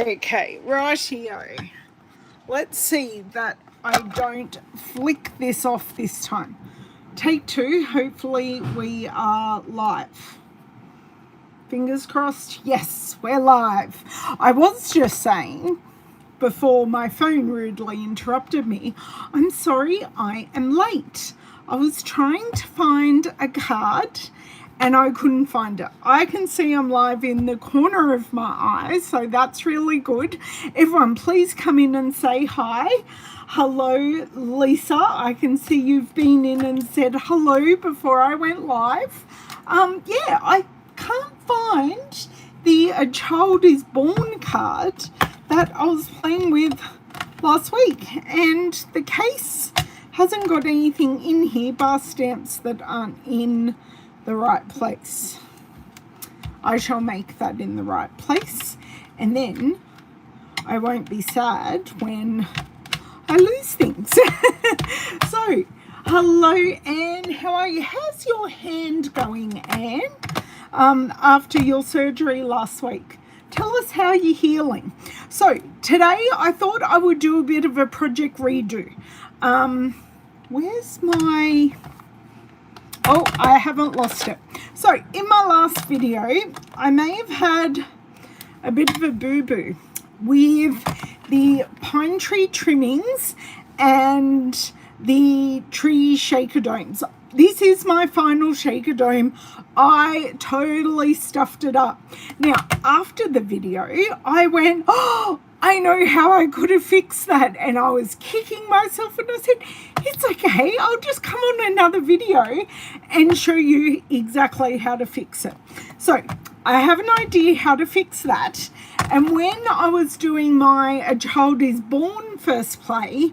Okay, rightio. Let's see that I don't flick this off this time. Take two. Hopefully we are live. Fingers crossed. Yes, we're live. I was just saying before my phone rudely interrupted me, I'm sorry I am late. I was trying to find a card and I couldn't find it. I can see I'm live in the corner of my eye, so that's really good. Everyone, please come in and say hi. Hello, Lisa. I can see you've been in and said hello before I went live. Yeah, I can't find the A Child is Born card that I was playing with last week, and the case hasn't got anything in here bar stamps that aren't in the right place. I shall make that in the right place, and then I won't be sad when I lose things. So, hello Anne, how are you? How's your hand going, Anne, after your surgery last week? Tell us how you're healing. So today I thought I would do a bit of a project redo. Where's my... Oh, I haven't lost it. So in my last video, I may have had a bit of a boo-boo with the pine tree trimmings and the tree shaker domes. This is my final shaker dome. I totally stuffed it up. Now, after the video, I went, oh, I know how I could have fixed that. And I was kicking myself and I said, it's okay. I'll just come on another video and show you exactly how to fix it. So I have an idea how to fix that. And when I was doing my A Child is Born first play,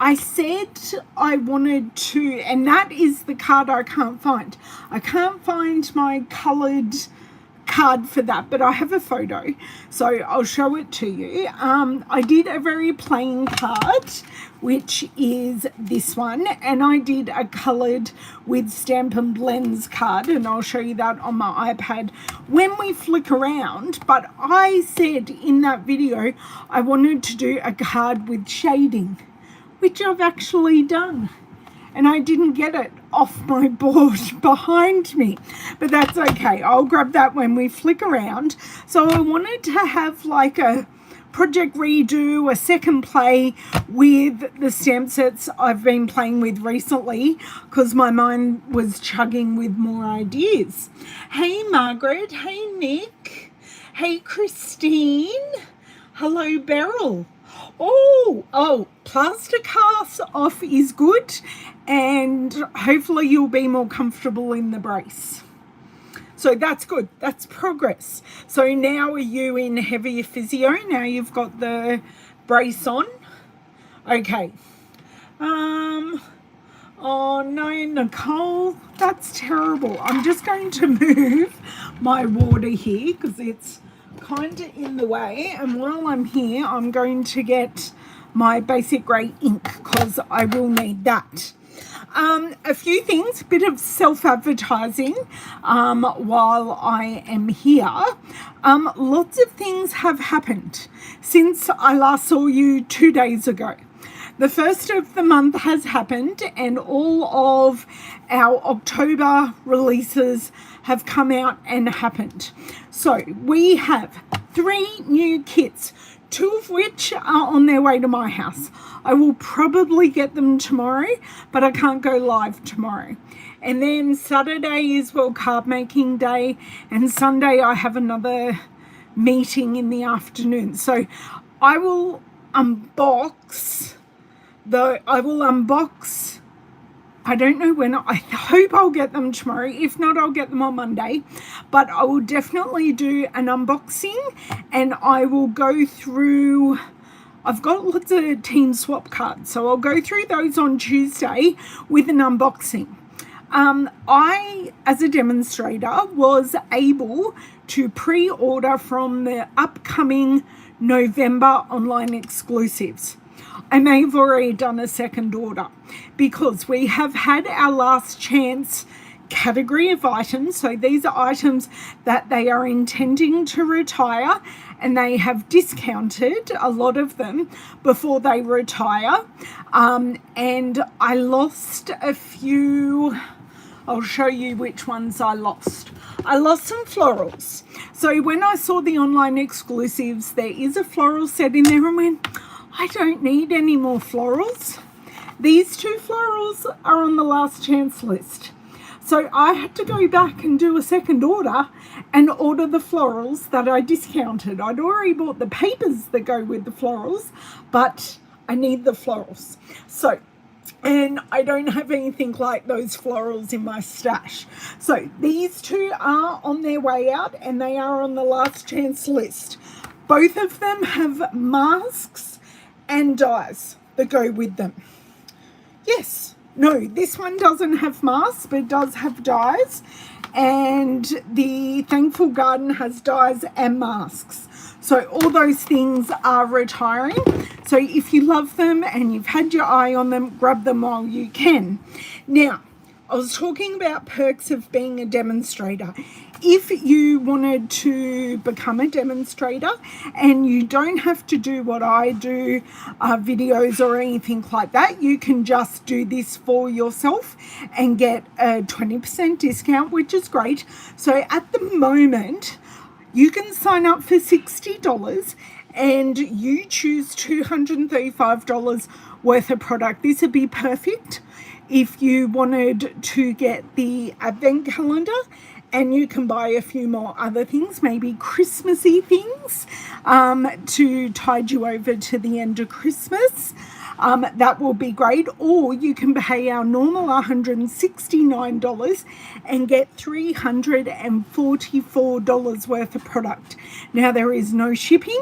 I said I wanted to, and that is the card I can't find. I can't find my coloured card for that, but I have a photo, so I'll show it to you. I did a very plain card, which is this one, and I did a coloured with Stampin' Blends card, and I'll show you that on my iPad when we flick around. But I said in that video I wanted to do a card with shading, which I've actually done, and I didn't get it off my board behind me, but that's okay. I'll grab that when we flick around. So I wanted to have like a project redo, a second play with the stamp sets I've been playing with recently, because my mind was chugging with more ideas. Hey Margaret, hey Nick, hey Christine, hello Beryl. Oh, plaster cast off is good, and hopefully you'll be more comfortable in the brace. So that's good. That's progress. So now are you in heavier physio? Now you've got the brace on? Okay. Oh no, Nicole, that's terrible. I'm just going to move my water here because it's kind of in the way, and while I'm here I'm going to get my basic grey ink because I will need that. A few things, a bit of self-advertising while I am here. Lots of things have happened since I last saw you 2 days ago. The first of the month has happened, and all of our October releases have come out and happened. So we have 3 new kits, 2 of which are on their way to my house. I will probably get them tomorrow, but I can't go live tomorrow. And then Saturday is World Card Making Day, and Sunday I have another meeting in the afternoon. So I will unbox I don't know when. I hope I'll get them tomorrow. If not, I'll get them on Monday. But I will definitely do an unboxing, and I will go through... I've got lots of team swap cards, so I'll go through those on Tuesday with an unboxing. I, as a demonstrator, was able to pre-order from the upcoming November online exclusives. I may have already done a second order because we have had our last chance category of items. So these are items that they are intending to retire, and they have discounted a lot of them before they retire. And I lost a few. I'll show you which ones I lost. I lost some florals. So when I saw the online exclusives, there is a floral set in there, and went, I don't need any more florals. These two florals are on the last chance list. So I had to go back and do a second order and order the florals that I discounted. I'd already bought the papers that go with the florals, but I need the florals. So, and I don't have anything like those florals in my stash. So these two are on their way out, and they are on the last chance list. Both of them have masks and dies that go with them. Yes, no, this one doesn't have masks, but it does have dies. And the Thankful Garden has dies and masks. So all those things are retiring. So if you love them and you've had your eye on them, grab them while you can. Now, I was talking about perks of being a demonstrator. If you wanted to become a demonstrator and you don't have to do what I do, videos or anything like that, you can just do this for yourself and get a 20% discount, which is great. So at the moment, you can sign up for $60 and you choose $235 worth of product. This would be perfect if you wanted to get the advent calendar, and you can buy a few more other things, maybe Christmassy things, to tide you over to the end of Christmas. That will be great. Or you can pay our normal $169 and get $344 worth of product. Now, there is no shipping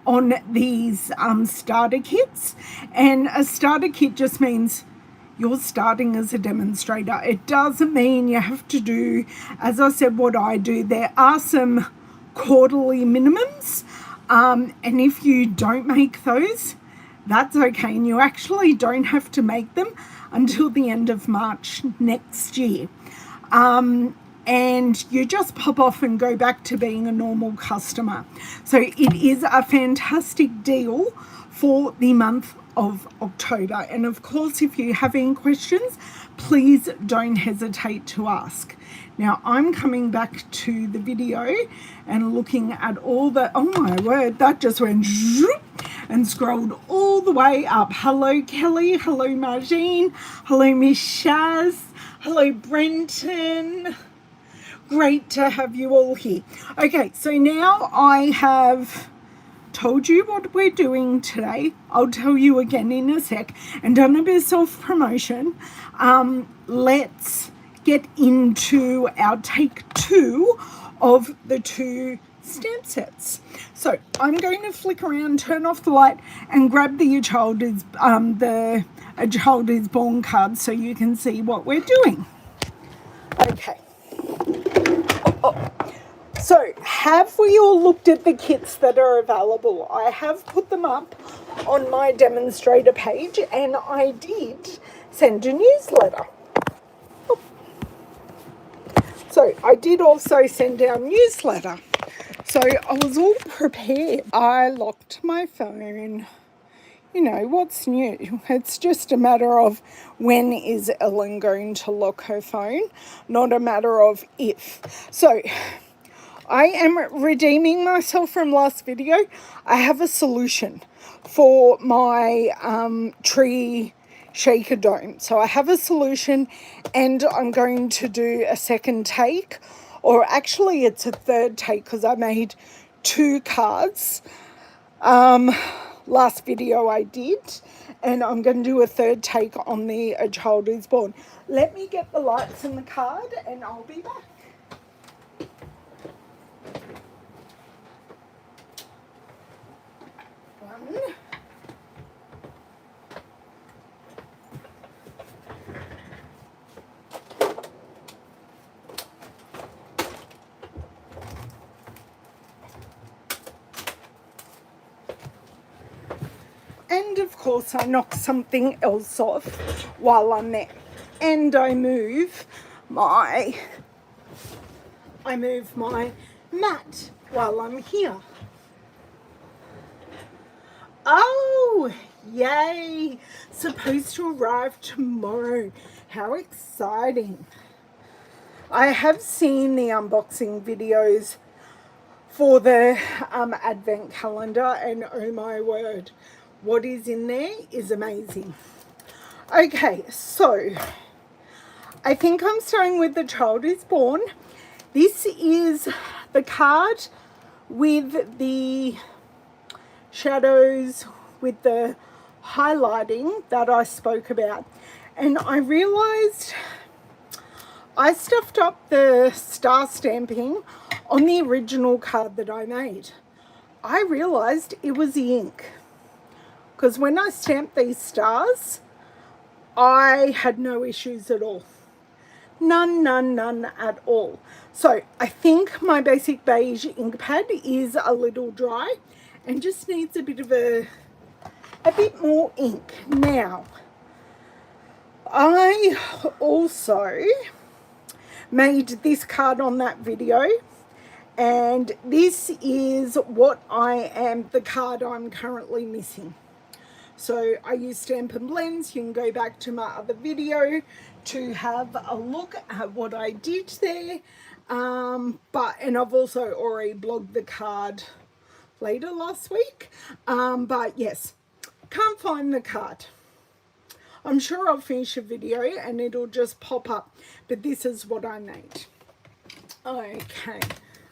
on these starter kits, and a starter kit just means you're starting as a demonstrator. It doesn't mean you have to do, as I said, what I do. There are some quarterly minimums, and if you don't make those, that's okay, and you actually don't have to make them until the end of March next year. And you just pop off and go back to being a normal customer. So it is a fantastic deal for the month of October. And of course, if you have any questions, please don't hesitate to ask. Now I'm coming back to the video and looking at all the, oh my word, that just went and scrolled all the way up. Hello Kelly, hello Margine, hello Miss Shaz, hello Brenton. Great to have you all here. Okay, so now I have told you what we're doing today. I'll tell you again in a sec, and done a bit of self-promotion. Let's get into our take 2 of the 2 stamp sets. So I'm going to flick around, turn off the light, and grab the A Child Is Born card so you can see what we're doing. Okay. So, have we all looked at the kits that are available? I have put them up on my demonstrator page, and I did send a newsletter. So, I did also send our newsletter. So, I was all prepared. I locked my phone. You know, what's new? It's just a matter of when is Ellen going to lock her phone, not a matter of if. So, I am redeeming myself from last video. I have a solution for my tree shaker dome. So I have a solution, and I'm going to do a second take, or actually it's a third take because I made 2 cards. Last video I did, and I'm going to do a third take on the A Child Is Born. Let me get the lights in the card and I'll be back. And of course I knock something else off while I'm there. And I move my mat while I'm here. Oh, yay! Supposed to arrive tomorrow. How exciting. I have seen the unboxing videos for the advent calendar, and oh my word, what is in there is amazing. Okay, so I think I'm starting with The Child is Born. This is the card with the shadows, with the highlighting that I spoke about. And I realized I stuffed up the star stamping on the original card that I made. I realized it was the ink, because when I stamped these stars, I had no issues at all. None at all. So I think my basic beige ink pad is a little dry and just needs a bit of a bit more ink. Now, I also made this card on that video, and this is the card I'm currently missing. So I use Stampin' Blends. You can go back to my other video to have a look at what I did there. And I've also already blogged the card later last week. But yes, can't find the card. I'm sure I'll finish a video and it'll just pop up. But this is what I made. Okay,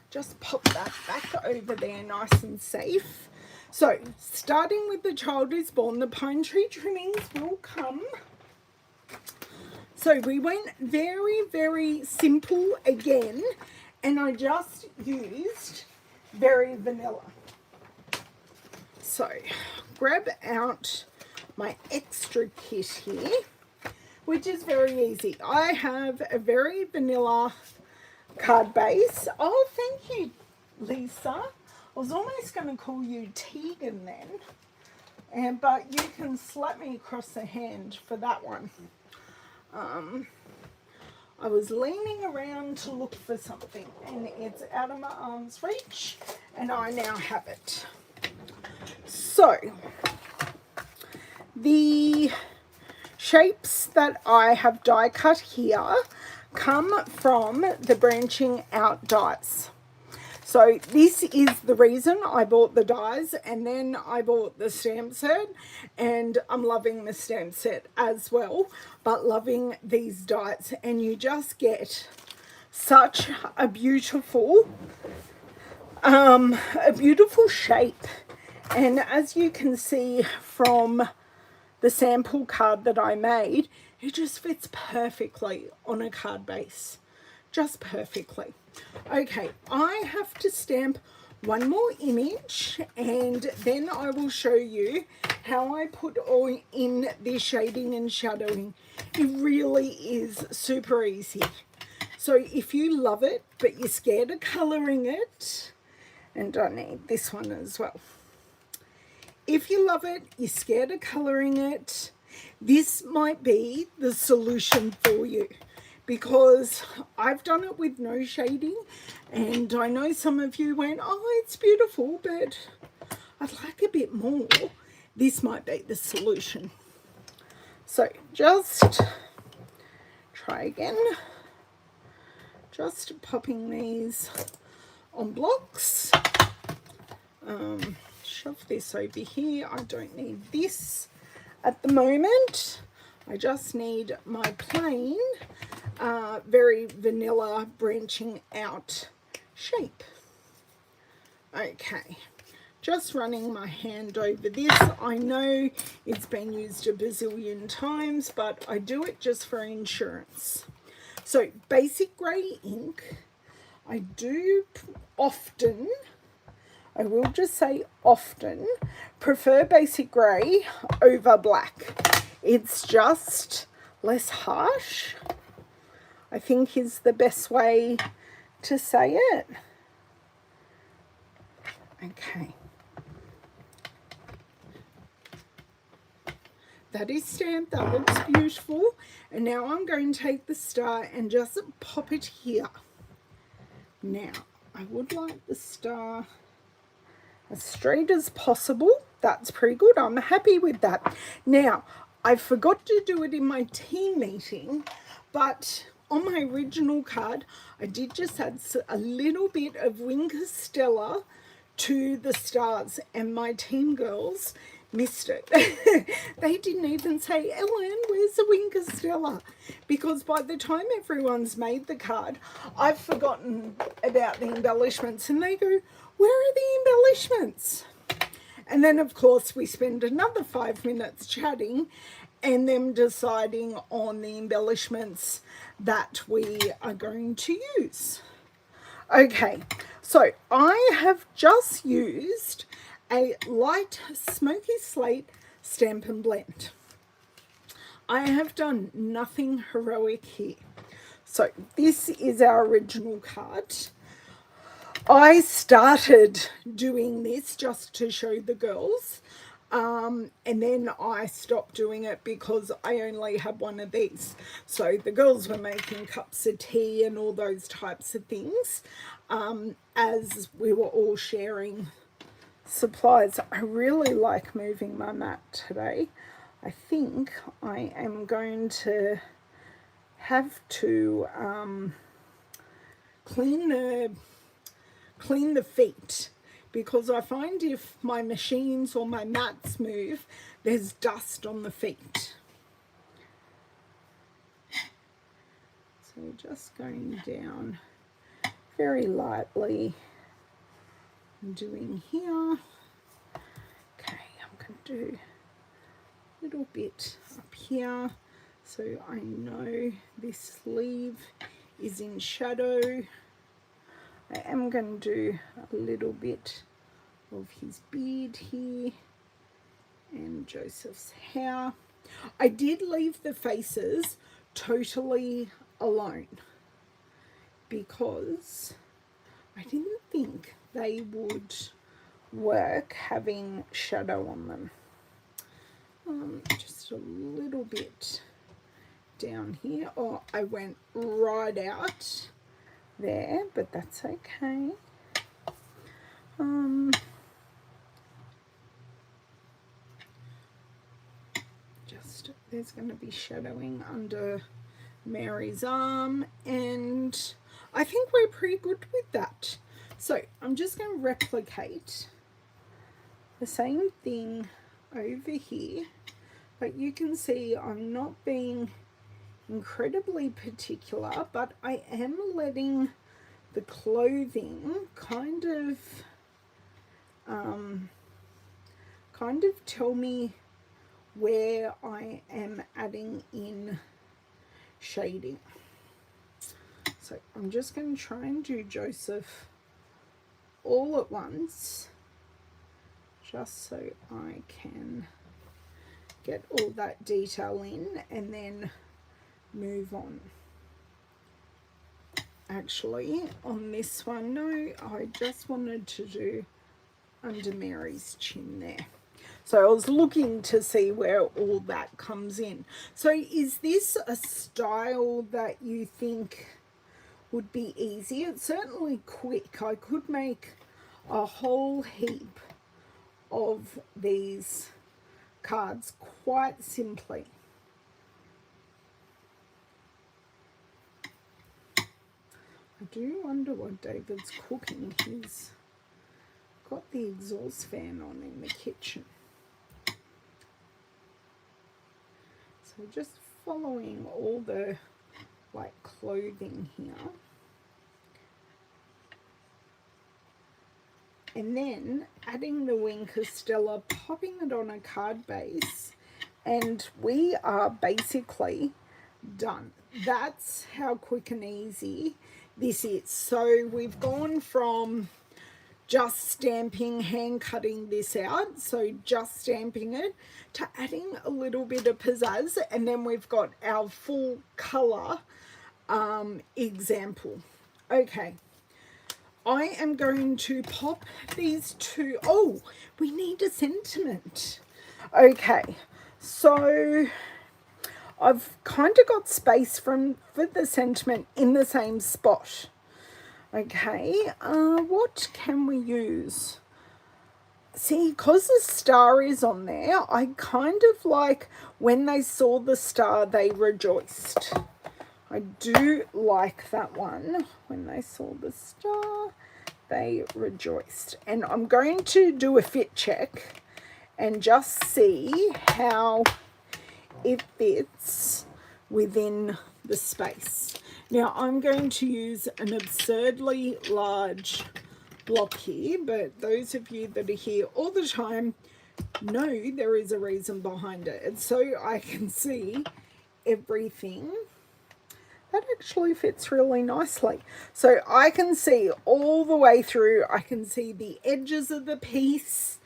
just pop that back over there nice and safe. So, starting with The Child is Born, the pine tree trimmings will come. So, we went very, very simple again, and I just used very vanilla. So, grab out my extra kit here, which is very easy. I have a very vanilla card base. Oh, thank you, Lisa. I was almost going to call you Tegan then, but you can slap me across the hand for that one. I was leaning around to look for something, and it's out of my arm's reach, and I now have it. So, the shapes that I have die cut here come from the branching out dies. So this is the reason I bought the dies, and then I bought the stamp set, and I'm loving the stamp set as well, but loving these dies, and you just get such a beautiful shape. And as you can see from the sample card that I made, it just fits perfectly on a card base, just perfectly. Okay, I have to stamp one more image, and then I will show you how I put all in the shading and shadowing. It really is super easy. So if you love it but you're scared of colouring it, and I need this one as well. If you love it, you're scared of colouring it, this might be the solution for you, because I've done it with no shading, and I know some of you went, oh, it's beautiful, but I'd like a bit more. This might be the solution. So just try again. Just popping these on blocks. Shove this over here. I don't need this at the moment. I just need my plain, very vanilla branching out shape. Okay, just running my hand over this. I know it's been used a bazillion times, but I do it just for insurance. So basic grey ink, I do often, I will just say often, prefer basic grey over black. It's just less harsh, I think is the best way to say it. Okay. that is stamped. That looks beautiful. And now I'm going to take the star and just pop it here. Now, I would like the star as straight as possible. That's pretty good. I'm happy with that. Now, I forgot to do it in my team meeting, but on my original card, I did just add a little bit of Winker Stella to the stars, and my team girls missed it. They didn't even say, Ellen, where's the Winker Stella? Because by the time everyone's made the card, I've forgotten about the embellishments, and they go, where are the embellishments? And then, of course, we spend another 5 minutes chatting and them deciding on the embellishments that we are going to use. Okay, so I have just used a light smoky slate Stampin' Blend. I have done nothing heroic here. So this is our original card. I started doing this just to show the girls, and then I stopped doing it because I only had one of these. So the girls were making cups of tea and all those types of things as we were all sharing supplies. I really like moving my mat today. I think I am going to have to clean the feet, because I find if my machines or my mats move, there's dust on the feet. So just going down very lightly, doing here. Okay, I'm going to do a little bit up here so I know this sleeve is in shadow. I am going to do a little bit of his beard here and Joseph's hair. I did leave the faces totally alone because I didn't think they would work having shadow on them. Just a little bit down here. Oh, I went right out there, but that's okay. Just there's going to be shadowing under Mary's arm, and I think we're pretty good with that. So I'm just going to replicate the same thing over here, but you can see I'm not being incredibly particular, but I am letting the clothing kind of tell me where I am adding in shading. So I'm just going to try and do Joseph all at once, just so I can get all that detail in and then move on. Actually, on this one, no, I just wanted to do under Mary's chin there. So I was looking to see where all that comes in. So is this a style that you think would be easy? It's certainly quick. I could make a whole heap of these cards quite simply. I do wonder what David's cooking. He's got the exhaust fan on in the kitchen. So just following all the like clothing here. And then adding the Winker Stella, popping it on a card base, and we are basically done. That's how quick and easy this is. So we've gone from just stamping, hand cutting this out, so just stamping it, to adding a little bit of pizzazz, and then we've got our full color example. Okay, I am going to pop these two. Oh, we need a sentiment. Okay, So I've kind of got space for the sentiment in the same spot. Okay, what can we use? See, because the star is on there, I kind of like when they saw the star, they rejoiced. I do like that one. When they saw the star, they rejoiced. And I'm going to do a fit check and just see how it fits within the space. Now, I'm going to use an absurdly large block here, but those of you that are here all the time know there is a reason behind it. It's so I can see everything. That actually fits really nicely. So I can see all the way through. I can see the edges of the piece,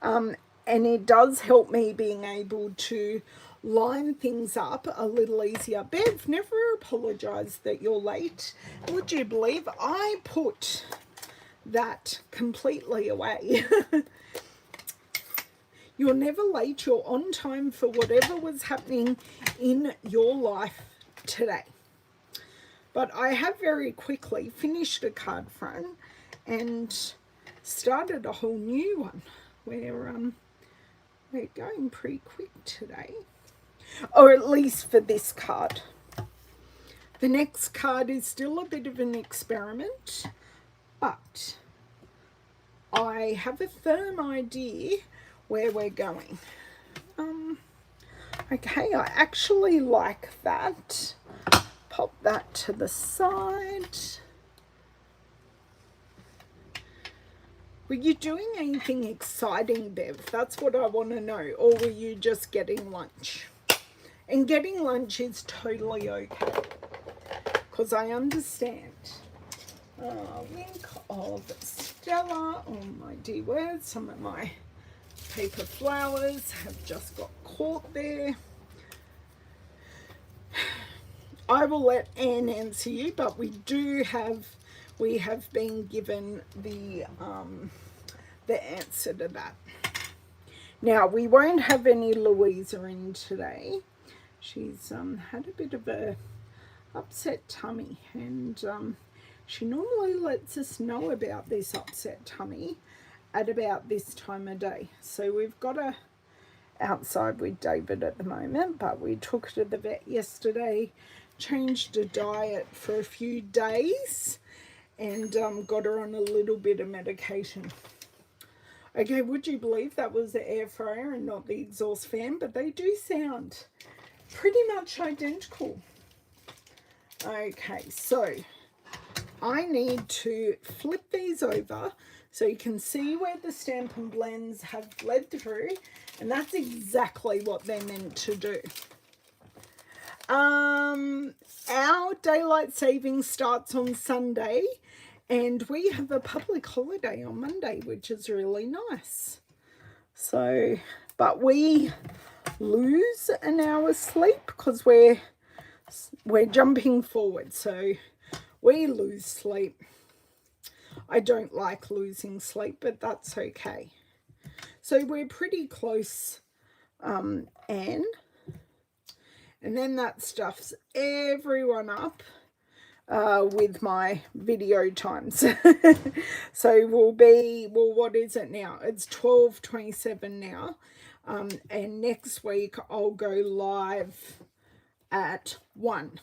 and it does help me being able to line things up a little easier. Bev, never apologise that you're late. Would you believe I put that completely away? You're never late. You're on time for whatever was happening in your life today. But I have very quickly finished a card front and started a whole new one. We're going pretty quick today, or at least for this card. The next card is still a bit of an experiment, but I have a firm idea where we're going. Okay, I actually like that. Pop that to the side. Were you doing anything exciting, Bev? That's what I want to know. Or were you just getting lunch? And getting lunch is totally okay, because I understand. Wink of Stella. Oh my dear word, some of my paper flowers have just got caught there. I will let Anne answer you, but we have been given the answer to that. Now, we won't have any Louisa in today. She's had a bit of a upset tummy, and she normally lets us know about this upset tummy at about this time of day. So we've got her outside with David at the moment, but we took her to the vet yesterday, changed her diet for a few days, and got her on a little bit of medication. Okay, would you believe that was the air fryer and not the exhaust fan? But they do sound pretty much identical. Okay, so I need to flip these over so you can see where the Stampin' Blends have bled through, and that's exactly what they're meant to do. Our daylight savings starts on Sunday, and we have a public holiday on Monday, which is really nice. So, but we lose an hour's sleep because we're jumping forward, so we lose sleep. I don't like losing sleep, but that's okay. So we're pretty close, Anne. And then that stuffs everyone up with my video times. So we'll be, well, what is it now? It's 12:27 now. And next week I'll go live at 1,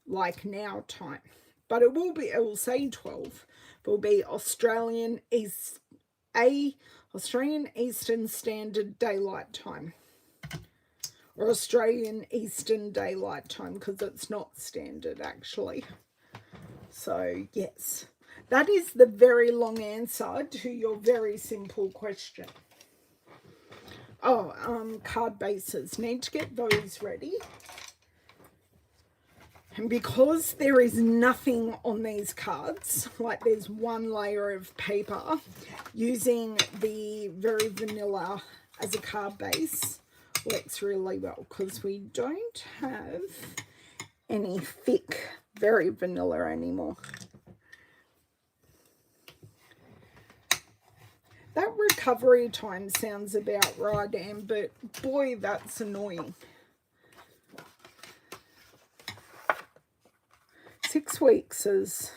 like now time. But it will say 12. It will be Australian Eastern Standard Daylight Time. Or Australian Eastern Daylight Time, because it's not standard actually. So yes, that is the very long answer to your very simple question. Oh, card bases. Need to get those ready. And because there is nothing on these cards, like there's one layer of paper, using the very vanilla as a card base works really well, because we don't have any thick, very vanilla anymore. That recovery time sounds about right, Anne, but boy, that's annoying. 6 weeks is,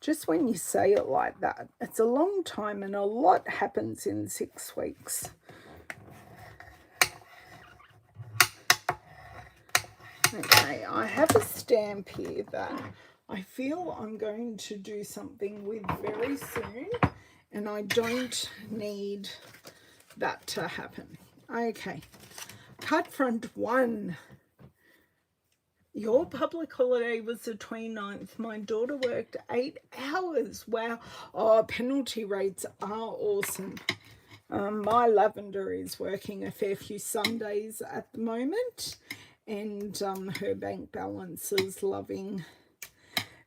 just when you say it like that, it's a long time and a lot happens in 6 weeks. Okay, I have a stamp here that I feel I'm going to do something with very soon, and I don't need that to happen. Okay, card front 1. Your public holiday was the 29th. My daughter worked 8 hours. Wow. Oh, penalty rates are awesome. My Lavender is working a fair few Sundays at the moment, and her bank balance is loving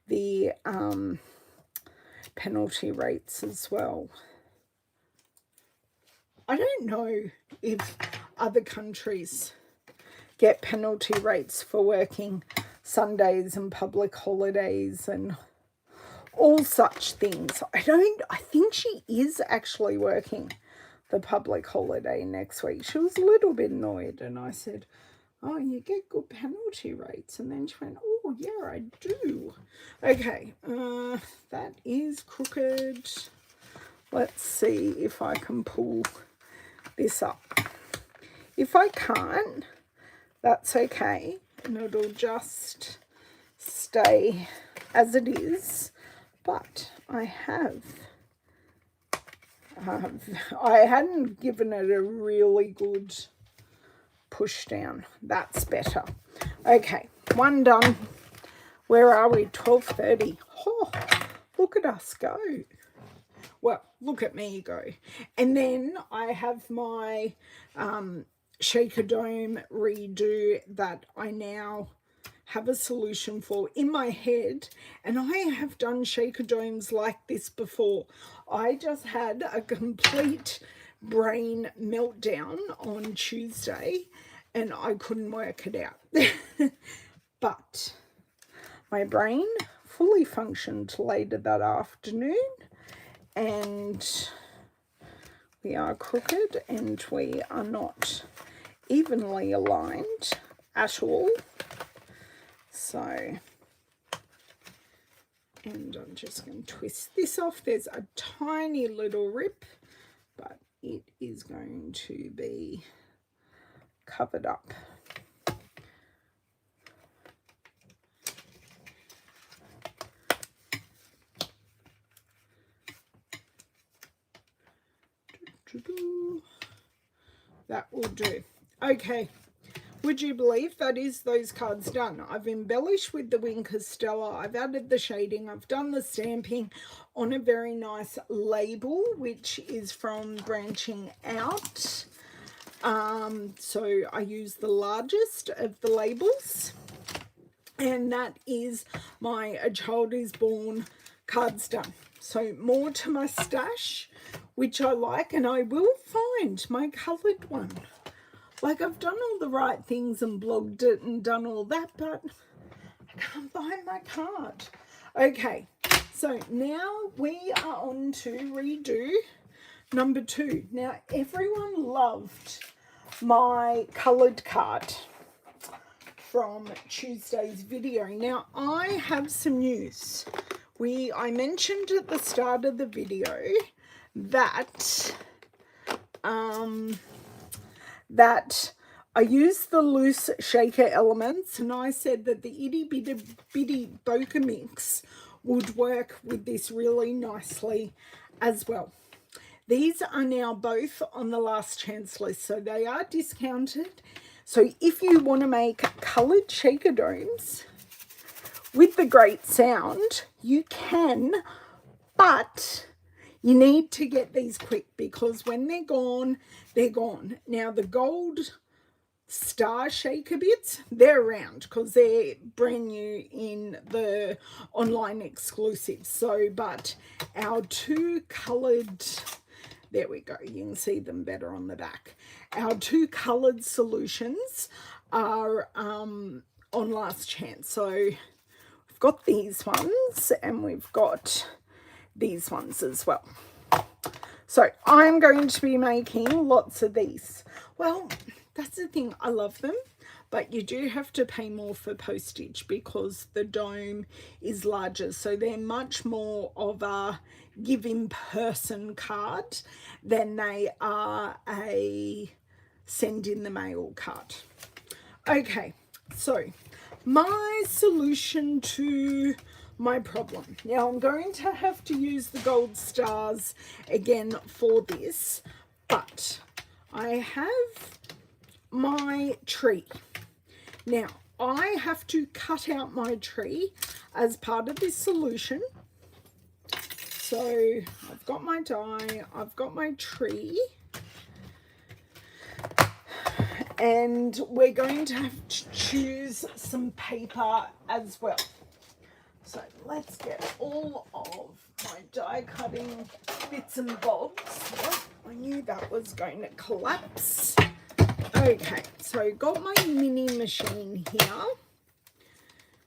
the penalty rates as well. I don't know if other countries get penalty rates for working Sundays and public holidays and all such things. I think she is actually working the public holiday next week. She was a little bit annoyed, and I said, oh, you get good penalty rates. And then she went, oh, yeah, I do. Okay, that is crooked. Let's see if I can pull this up. If I can't, that's okay, and it'll just stay as it is. But I hadn't given it a really good push down. That's better. Okay, one done. Where are we? 12:30. Oh, look at us go. Well, look at me go. And then I have my shaker dome redo that I now have a solution for in my head, and I have done shaker domes like this before. I just had a complete brain meltdown on Tuesday and I couldn't work it out. But my brain fully functioned later that afternoon, and we are crooked and we are not evenly aligned at all. So, and I'm just going to twist this off. There's a tiny little rip, but it is going to be covered up. That will do. Okay, would you believe that is those cards done? I've embellished with the Winker Stella, I've added the shading, I've done the stamping on a very nice label, which is from Branching Out. So I use the largest of the labels, and that is my A Child Is Born cards done. So more to my stash, which I like, and I will find my coloured one. Like, I've done all the right things and blogged it and done all that, but I can't find my card. Okay, so now we are on to redo number 2. Now, everyone loved my coloured card from Tuesday's video. Now, I have some news. I mentioned at the start of the video that that I used the loose shaker elements, and I said that the itty bitty bokeh mix would work with this really nicely as well. These are now both on the last chance list, so they are discounted. So if you want to make coloured shaker domes with the great sound, you can, but you need to get these quick, because when they're gone, they're gone. Now, the gold star shaker bits, they're around because they're brand new in the online exclusive. So, but our 2 coloured, there we go, you can see them better on the back. Our 2 coloured solutions are on last chance. So we've got these ones and we've got these ones as well. So I'm going to be making lots of these. Well, that's the thing, I love them, but you do have to pay more for postage because the dome is larger. So they're much more of a give in person card than they are a send in the mail card. Okay, so my solution to my problem. Now I'm going to have to use the gold stars again for this, but I have my tree. Now I have to cut out my tree as part of this solution. So I've got my die, I've got my tree, and we're going to have to choose some paper as well. So let's get all of my die cutting bits and bobs. Oh, I knew that was going to collapse. Okay, so got my mini machine here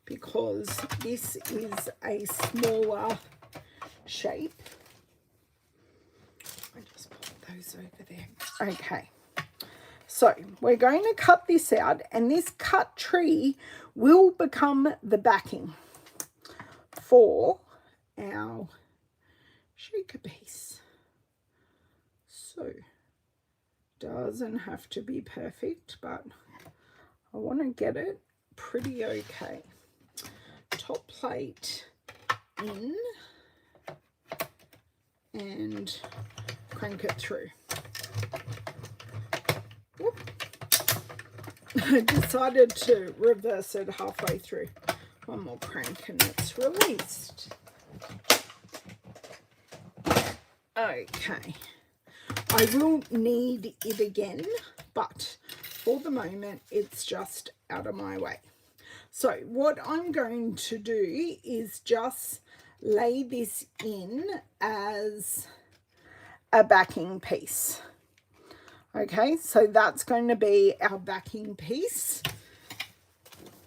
because this is a smaller shape. I just put those over there. Okay, so we're going to cut this out, and this cut tree will become the backing for our shaker piece. So doesn't have to be perfect, but I want to get it pretty okay. Top plate in and crank it through. Whoop. I decided to reverse it halfway through. One more crank and it's released. Okay, I will need it again, but for the moment it's just out of my way. So what I'm going to do is just lay this in as a backing piece. Okay, so that's going to be our backing piece.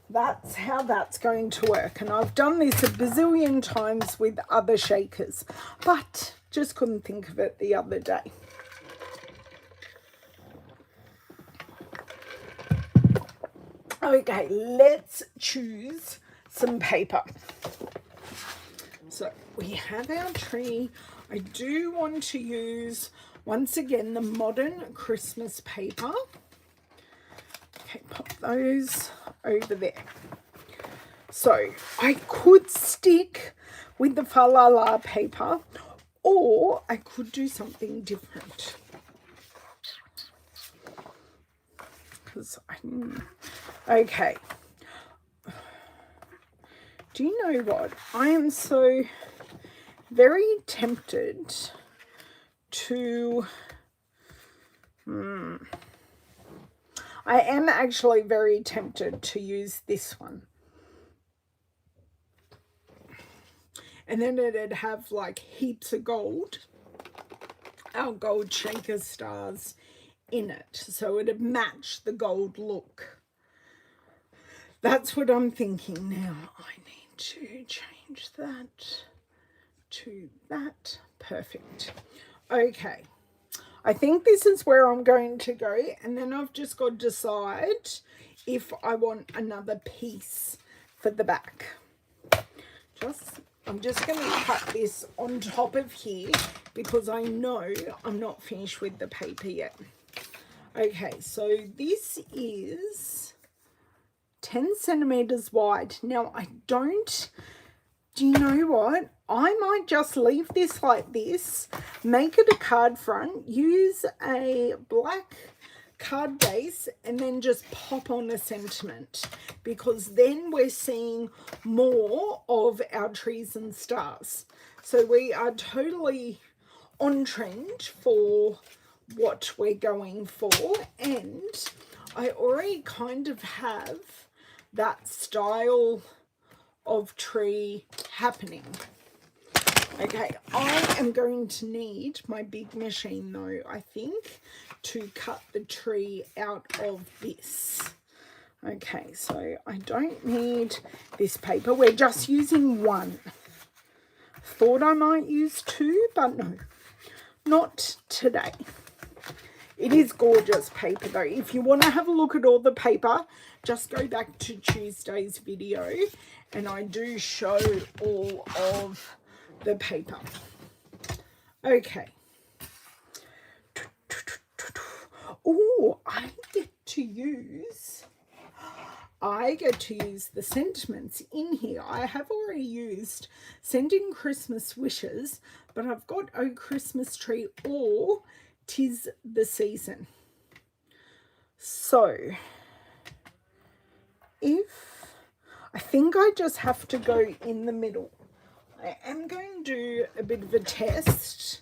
That's how that's going to work. And I've done this a bazillion times with other shakers, but just couldn't think of it the other day. Okay, let's choose some paper. So we have our tree. I do want to use, once again, the modern Christmas paper. Okay, pop those over there. So I could stick with the Fa La La paper, or I could do something different. Okay. Do you know what? I am so very tempted to... I am actually very tempted to use this one. And then it'd have like heaps of gold, our gold shaker stars in it. So it'd match the gold look. That's what I'm thinking now. I need to change that to that. Perfect. Okay. I think this is where I'm going to go, and then I've just got to decide if I want another piece for the back. I'm just going to cut this on top of here because I know I'm not finished with the paper yet. Okay, so this is 10 centimeters wide. Now do you know what? I might just leave this like this, make it a card front, use a black card base, and then just pop on a sentiment, because then we're seeing more of our trees and stars. So we are totally on trend for what we're going for, and I already kind of have that style of tree happening. Okay, I am going to need my big machine though, I think, to cut the tree out of this. Okay, so I don't need this paper. We're just using one. Thought I might use two, but no. not today. It is gorgeous paper though. If you want to have a look at all the paper, just go back to Tuesday's video and I do show all of the paper. Okay. Oh, I get to use the sentiments in here. I have already used Sending Christmas Wishes, but I've got Oh Christmas Tree or 'Tis the Season. So I think I just have to go in the middle. I am going to do a bit of a test.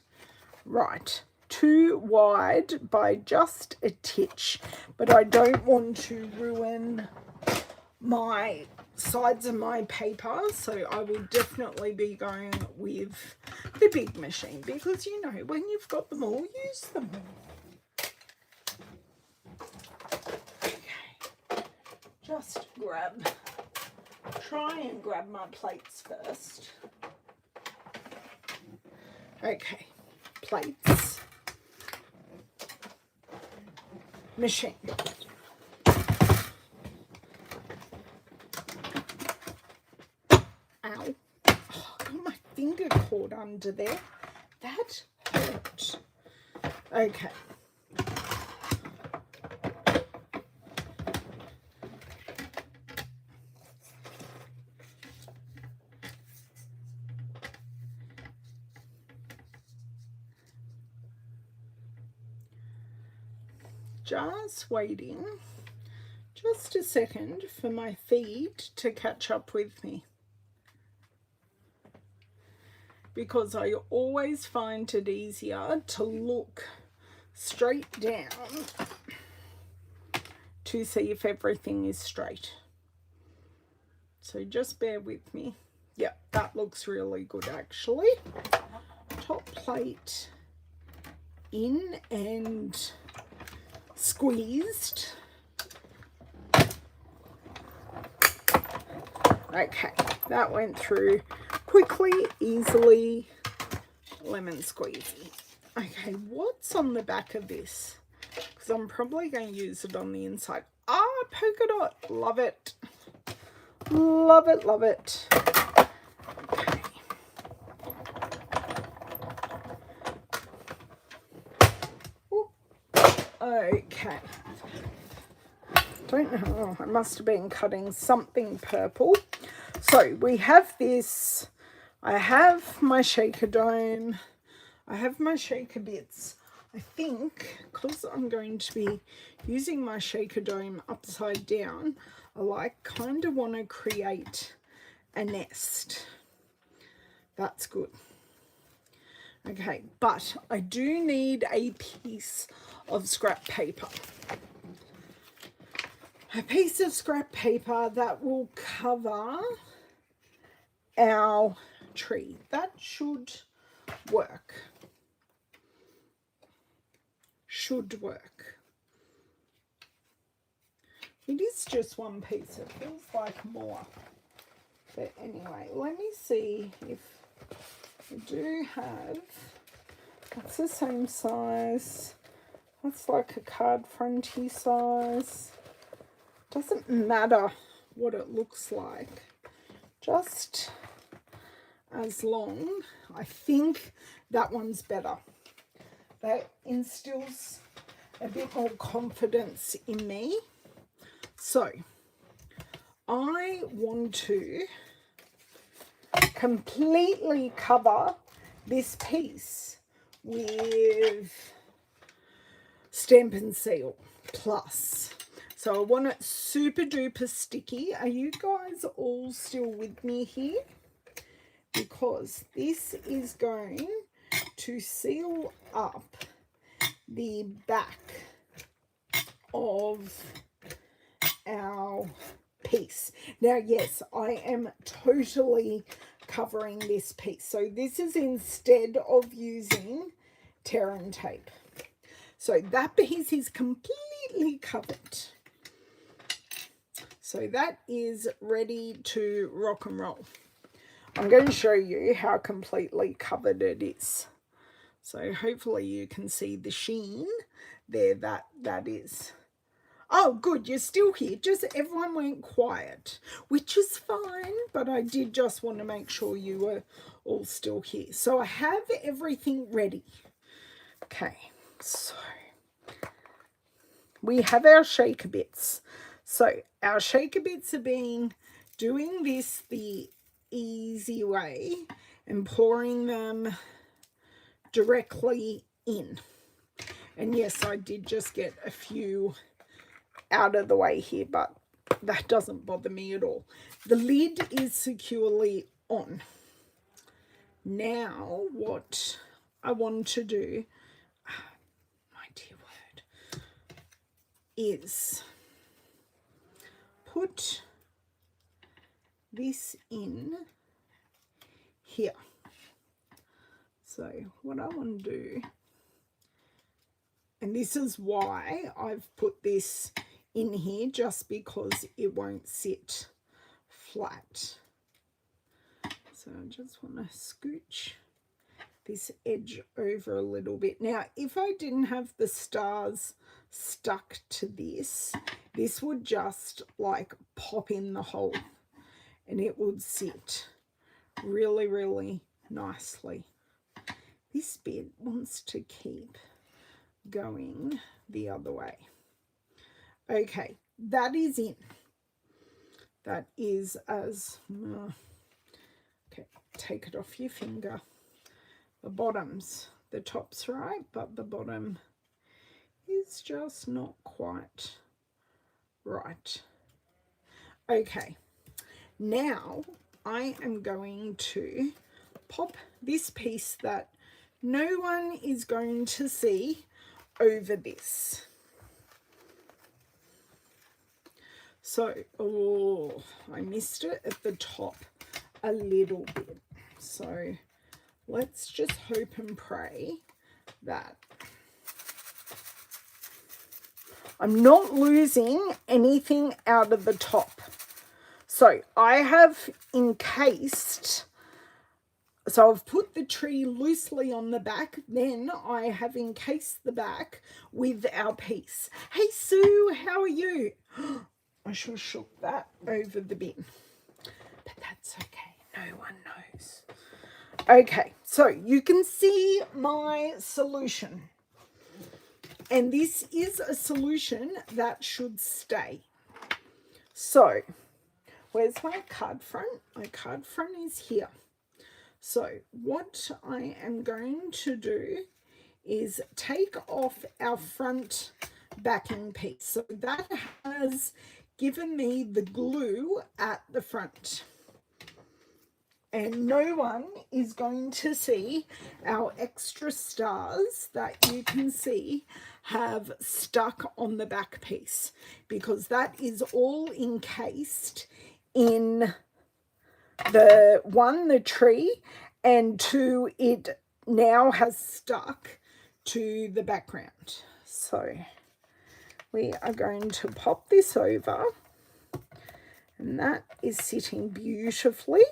Right, too wide by just a titch, but I don't want to ruin my sides of my paper, so I will definitely be going with the big machine because, you know, when you've got them all, use them all. Okay, just try and grab my plates first. Okay, plates, machine. Ow. Oh, got my finger caught under there. That hurt. Okay. Just waiting just a second for my feed to catch up with me, because I always find it easier to look straight down to see if everything is straight. So just bear with me. Yeah, that looks really good actually. Top plate in and squeezed. Okay, that went through quickly, easily, lemon squeezy. Okay, what's on the back of this? Because I'm probably going to use it on the inside. Ah, polka dot, love it. Love it, love it. Okay. Ooh. Okay. Don't know, I must have been cutting something purple. So we have this, I have my shaker dome, I have my shaker bits. I think because I'm going to be using my shaker dome upside down, I kind of want to create a nest. That's good. Okay, but I do need a piece of scrap paper. A piece of scrap paper that will cover our tree. That should work. Should work. It is just one piece. It feels like more. But anyway, let me see if I do have... That's the same size. That's like a card fronty size. Doesn't matter what it looks like, just as long, I think that one's better. That instills a bit more confidence in me. So I want to completely cover this piece with Stampin' Seal Plus. So I want it super duper sticky. Are you guys all still with me here? Because this is going to seal up the back of our piece. Now, yes, I am totally covering this piece. So this is instead of using tear and tape. So that piece is completely covered. So that is ready to rock and roll. I'm going to show you how completely covered it is. So hopefully you can see the sheen there. That is. Oh, good, you're still here. Just everyone went quiet, which is fine, but I did just want to make sure you were all still here. So I have everything ready. Okay, so we have our shaker bits. So our shaker bits are doing this the easy way and pouring them directly in. And yes, I did just get a few out of the way here, but that doesn't bother me at all. The lid is securely on. Now what I want to do, my dear word, is put this in here. So what I want to do, and this is why I've put this in here, just because it won't sit flat. So I just want to scooch this edge over a little bit. Now, if I didn't have the stars stuck to this, this would just like pop in the hole and it would sit really, really nicely. This bit wants to keep going the other way. Okay, that is in. That is as, okay, take it off your finger. The bottom's, the top's right, but the bottom is just not quite right. Okay, now I am going to pop this piece that no one is going to see over this. So, oh, I missed it at the top a little bit. So let's just hope and pray that I'm not losing anything out of the top. So I have encased, so I've put the tree loosely on the back, then I have encased the back with our piece. Hey Sue, how are you? I should have shook that over the bin, but that's okay, no one knows. Okay, so you can see my solution, and this is a solution that should stay. So where's my card front? My card front is here. So what I am going to do is take off our front backing piece. So that has given me the glue at the front. And no one is going to see our extra stars that you can see have stuck on the back piece, because that is all encased in the tree, and two, it now has stuck to the background. So we are going to pop this over, and that is sitting beautifully.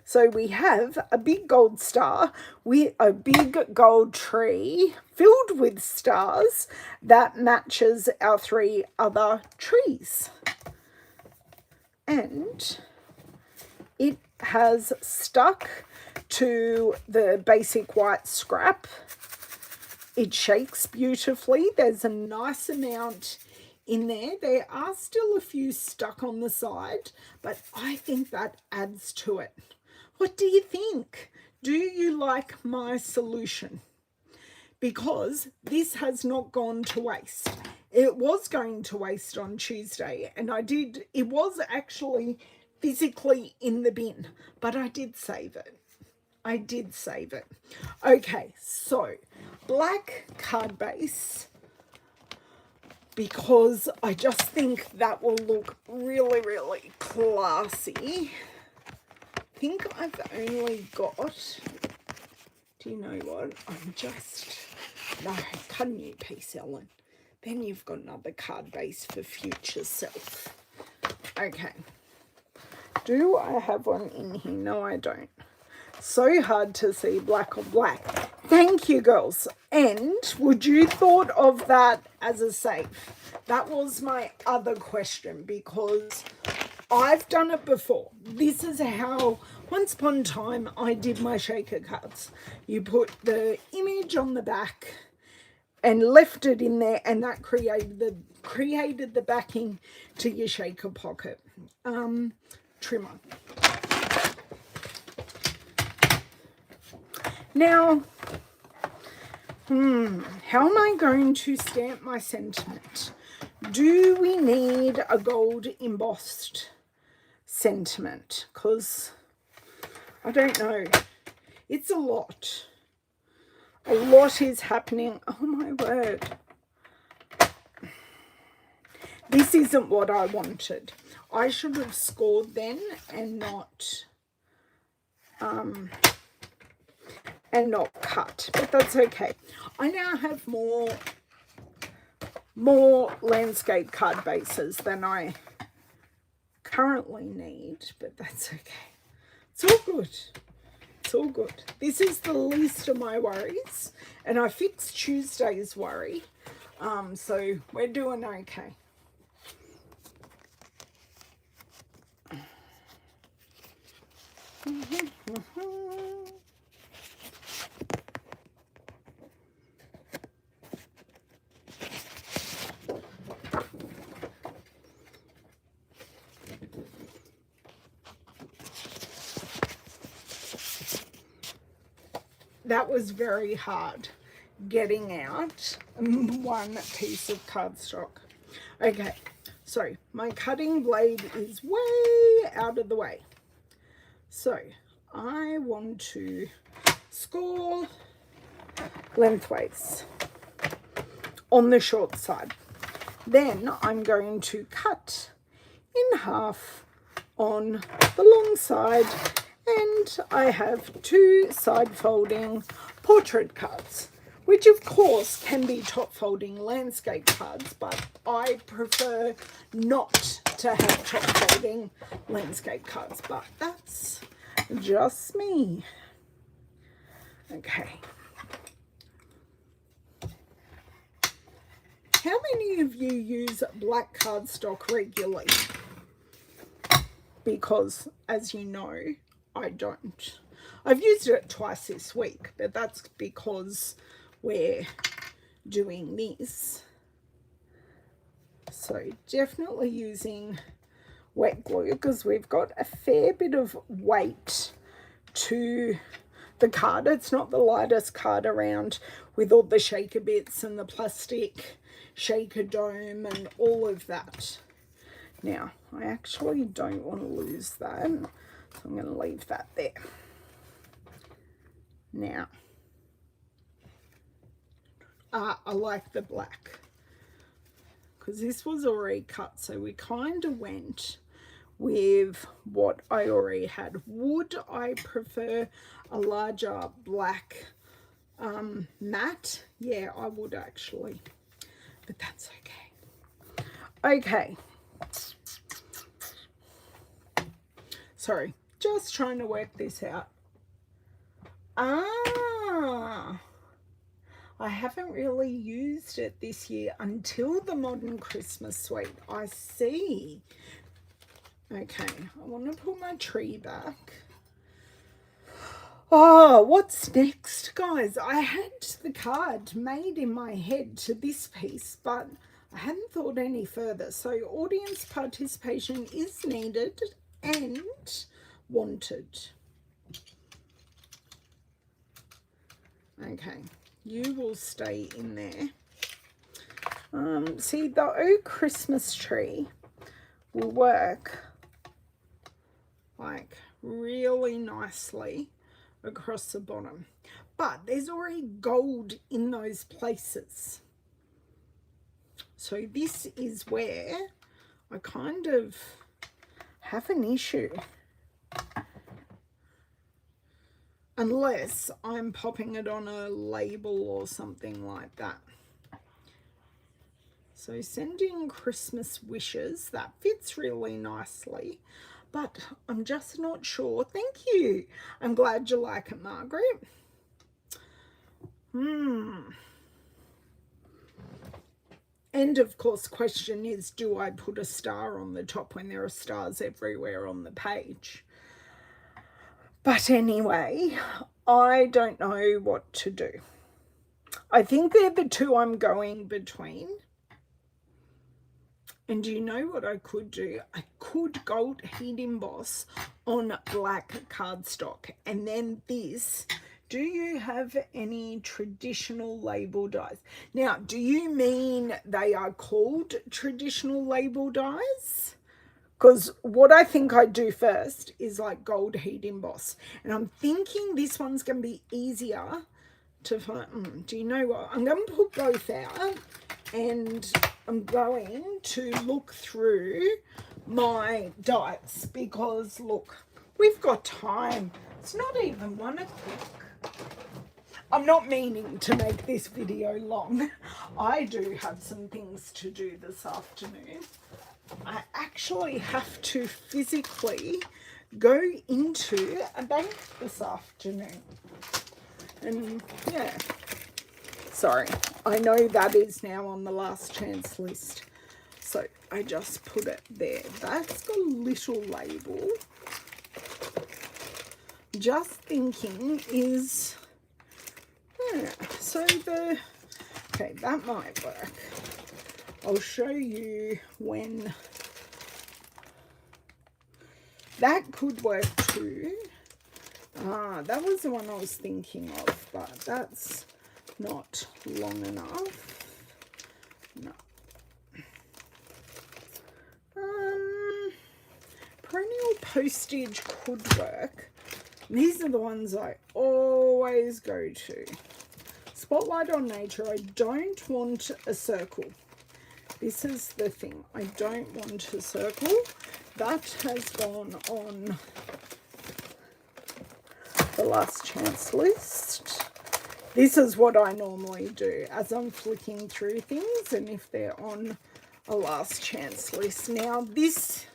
So we have a big gold star with a big gold tree filled with stars that matches our three other trees. And it has stuck to the basic white scrap. It shakes beautifully. There's a nice amount in there. There are still a few stuck on the side, but I think that adds to it. What do you think? Do you like my solution? Because this has not gone to waste. It was going to waste on Tuesday, and it was actually physically in the bin, but I did save it. I did save it. Okay, so black card base, because I just think that will look really, really classy. I think I've only got, do you know what? No, cut a new piece, Ellen. Then you've got another card base for future self. Okay. Do I have one in here? No, I don't. So hard to see black on black. Thank you, girls. And would you thought of that as a safe? That was my other question, because I've done it before. This is how, once upon a time, I did my shaker cards. You put the image on the back and left it in there, and that created the backing to your shaker pocket trimmer. Now, how am I going to stamp my sentiment? Do we need a gold embossed sentiment? Because I don't know. It's a lot. A lot is happening. Oh my word. This isn't what I wanted. I should have scored then and not cut, but that's okay. I now have more landscape card bases than I currently need, but that's okay. It's all good. It's all good. This is the least of my worries, and I fixed Tuesday's worry, so we're doing okay. That was very hard, getting out one piece of cardstock. Okay, so my cutting blade is way out of the way. So I want to score lengthways on the short side. Then I'm going to cut in half on the long side, and I have 2 side folding portrait cards, which of course can be top folding landscape cards, but I prefer not to have top folding landscape cards, but that's just me. Okay. How many of you use black cardstock regularly? Because, as you know, I don't. I've used it twice this week, but that's because we're doing this. So definitely using wet glue, because we've got a fair bit of weight to the card. It's not the lightest card around, with all the shaker bits and the plastic shaker dome and all of that. Now, I actually don't want to lose that, so I'm going to leave that there. Now, I like the black, because this was already cut, so we kind of went with what I already had. Would I prefer a larger black mat? Yeah, I would actually, but that's okay. Okay. Sorry, just trying to work this out. I haven't really used it this year until the Modern Christmas Suite. I see. Okay, I want to pull my tree back. Oh, what's next, guys? I had the card made in my head to this piece, but I hadn't thought any further. So audience participation is needed and wanted. Okay, you will stay in there. See, the oak Christmas tree will work like really nicely across the bottom, but there's already gold in those places. So this is where I kind of have an issue, unless I'm popping it on a label or something like that. So sending Christmas wishes, that fits really nicely, but I'm just not sure. Thank you. I'm glad you like it, Margaret. And of course, question is, do I put a star on the top when there are stars everywhere on the page? But anyway, I don't know what to do. I think they're the two I'm going between. And do you know what I could do? I could gold heat emboss on black cardstock. And then this, do you have any traditional label dies? Now, do you mean they are called traditional label dies? Because what I think I'd do first is like gold heat emboss. And I'm thinking this one's going to be easier to find. Do you know what? I'm going to put both out and I'm going to look through my dies because, look, we've got time. It's not even 1 o'clock. I'm not meaning to make this video long. I do have some things to do this afternoon. I actually have to physically go into a bank this afternoon. And yeah, sorry, I know that is now on the last chance list. So I just put it there. That's got a little label. Just thinking is, yeah, so okay, that might work. I'll show you when that could work too. That was the one I was thinking of, but that's not long enough. No. Perennial postage could work. These are the ones I always go to. Spotlight on Nature, I don't want a circle. This is the thing, I don't want a circle. That has gone on the last chance list. This is what I normally do as I'm flicking through things and if they're on a last chance list. Now this,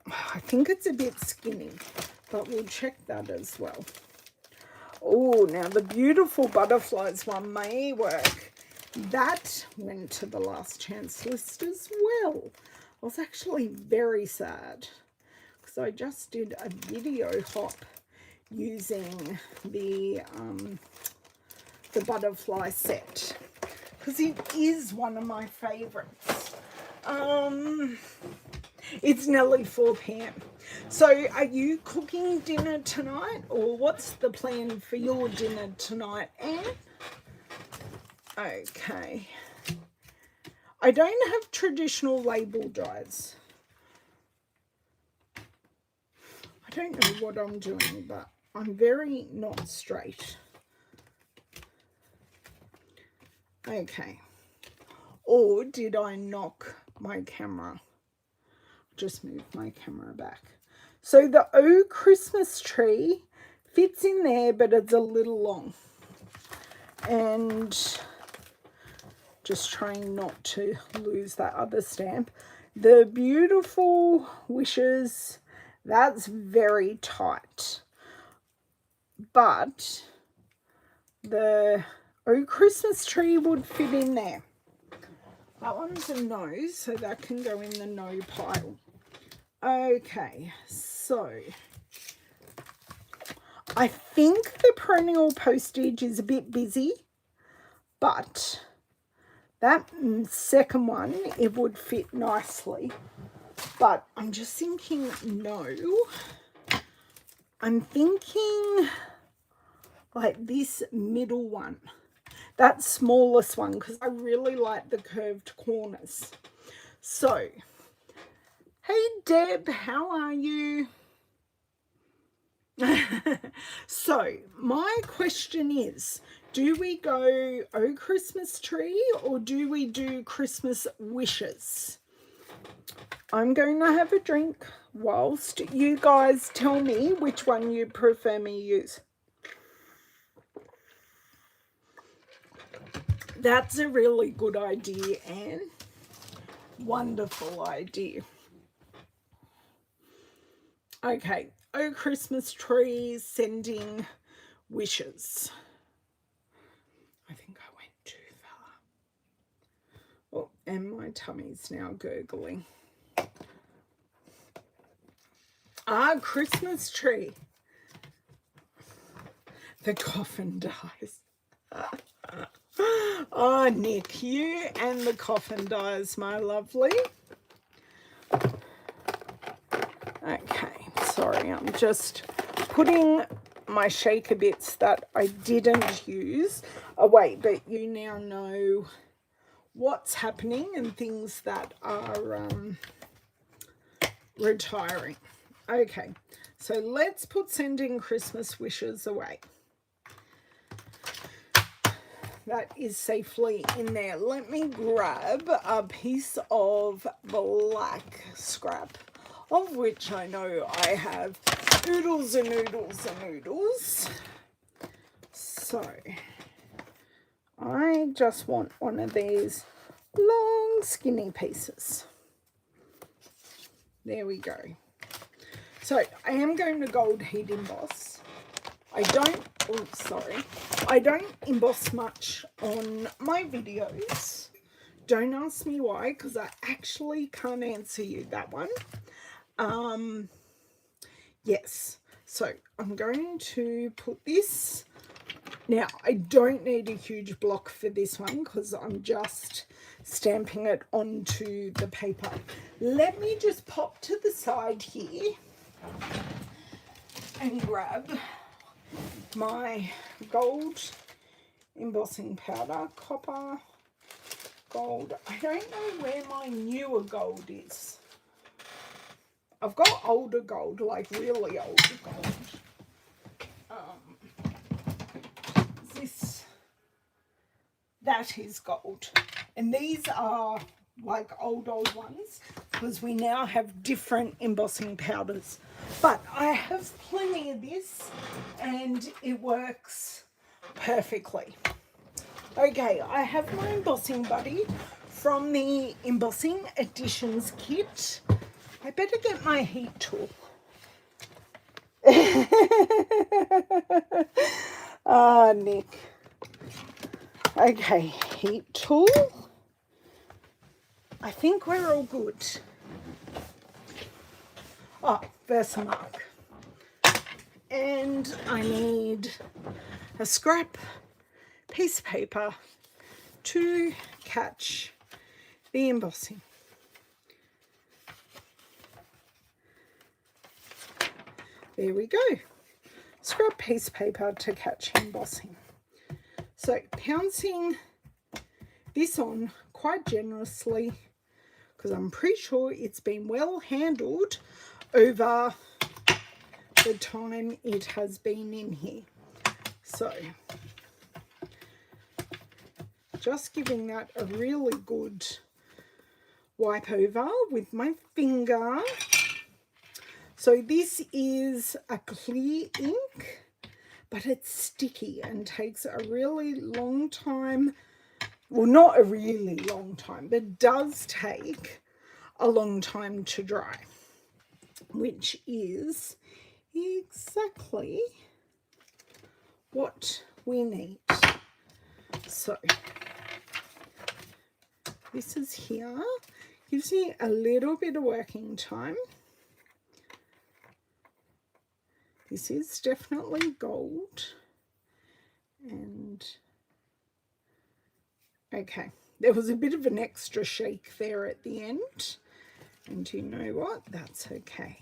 I think it's a bit skinny, but we'll check that as well. Oh, now the beautiful butterflies one may work. That went to the last chance list as well. I was actually very sad because I just did a video hop using the butterfly set because it is one of my favorites. It's nearly 4 p.m. So are you cooking dinner tonight, or what's the plan for your dinner tonight, Anne? Okay. I don't have traditional label dies. I don't know what I'm doing, but I'm very not straight. Okay. Or did I knock my camera? Just move my camera back. So the Oh Christmas Tree fits in there, but it's a little long. And just trying not to lose that other stamp. The Beautiful Wishes, that's very tight. But the Oh Christmas Tree would fit in there. That one's a no, so that can go in the no pile. Okay, so I think the perennial postage is a bit busy, but that second one, it would fit nicely. But I'm just thinking no. I'm thinking like this middle one. That smallest one, because I really like the curved corners. So, hey Deb, how are you? So, my question is, do we go Oh Christmas Tree or do we do Christmas Wishes? I'm going to have a drink whilst you guys tell me which one you prefer me use. That's a really good idea, Anne. Wonderful idea. Okay, Oh Christmas Tree, sending wishes. And my tummy's now gurgling. Ah, Christmas tree. The coffin dies. Oh, Nick, you and the coffin dies, my lovely. Okay, sorry, I'm just putting my shaker bits that I didn't use away, but you now know what's happening and things that are retiring. Okay, so let's put sending Christmas wishes away. That is safely in there. Let me grab a piece of black scrap, of which I know I have oodles and oodles and oodles. So I just want one of these long skinny pieces. There we go. So I am going to gold heat emboss. I don't emboss much on my videos. Don't ask me why, because I actually can't answer you that one. Yes, so I'm going to put this. Now, I don't need a huge block for this one because I'm just stamping it onto the paper. Let me just pop to the side here and grab my gold embossing powder, copper, gold. I don't know where my newer gold is. I've got older gold, like really older gold. That is gold. And these are like old ones because we now have different embossing powders. But I have plenty of this and it works perfectly. Okay, I have my embossing buddy from the Embossing Additions kit. I better get my heat tool. Ah, Nick. Okay, heat tool. I think we're all good. Oh, Versamark. And I need a scrap piece of paper to catch the embossing. There we go. Scrap piece of paper to catch embossing. So pouncing this on quite generously because I'm pretty sure it's been well handled over the time it has been in here. So just giving that a really good wipe over with my finger. So this is a clear ink, but it's sticky and takes a really long time. Well, not a really long time, but it does take a long time to dry, which is exactly what we need. So this is here, gives me a little bit of working time. This is definitely gold. And okay, there was a bit of an extra shake there at the end. And you know what? That's okay.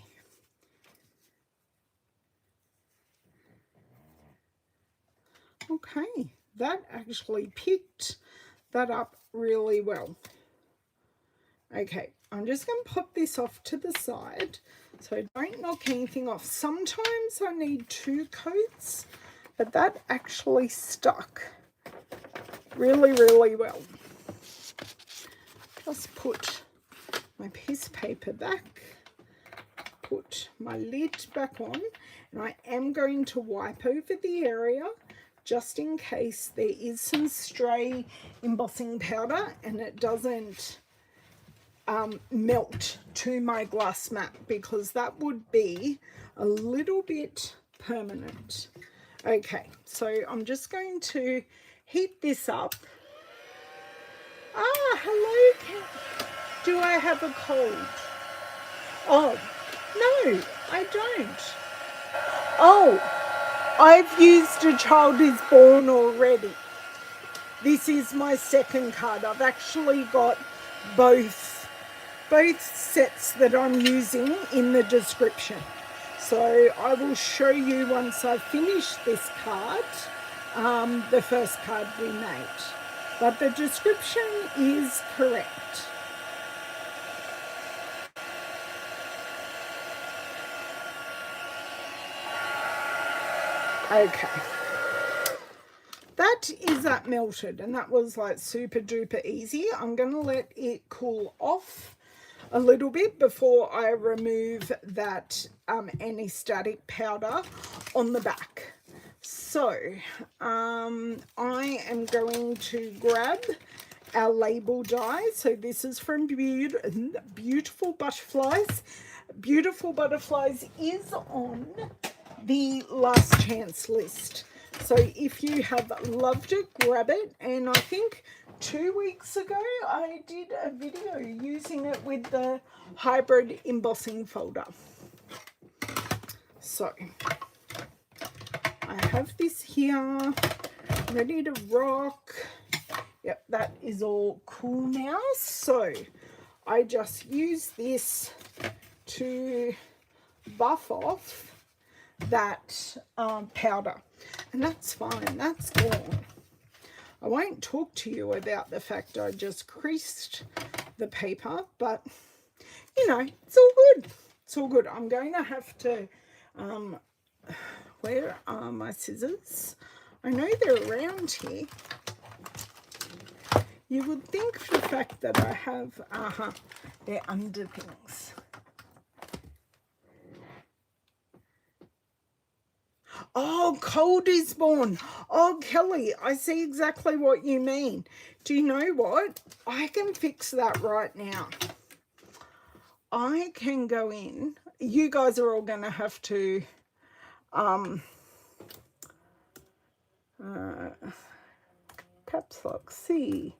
Okay, that actually picked that up really well. Okay, I'm just going to pop this off to the side so don't knock anything off. Sometimes I need 2 coats, but that actually stuck really, really well. Just put my piece of paper back, put my lid back on, and I am going to wipe over the area just in case there is some stray embossing powder and it doesn't melt to my glass mat, because that would be a little bit permanent. Okay, so I'm just going to heat this up Hello, Kat. Do I have a cold? Oh, no, I don't. Oh, I've used A Child Is Born already. This is my second card. I've actually got both sets that I'm using in the description. So I will show you once I finish this card, the first card we made. But the description is correct. Okay. That is that melted, and that was like super duper easy. I'm going to let it cool off a little bit before I remove that anti-static powder on the back. So I am going to grab our label die. So this is from Beautiful Butterflies. Beautiful Butterflies is on the last chance list. So if you have loved it, grab it. And I think 2 weeks ago I did a video using it with the hybrid embossing folder. So I have this here ready to rock. Yep, that is all cool now. So I just use this to buff off that powder, and that's fine, that's gone. I won't talk to you about the fact I just creased the paper, but you know, it's all good. It's all good. I'm going to have to, where are my scissors? I know they're around here. You would think the fact that I have, they're under things. Oh, Cold is Born. Oh, Kelly, I see exactly what you mean. Do you know what? I can fix that right now. I can go in. You guys are all going to have to caps lock C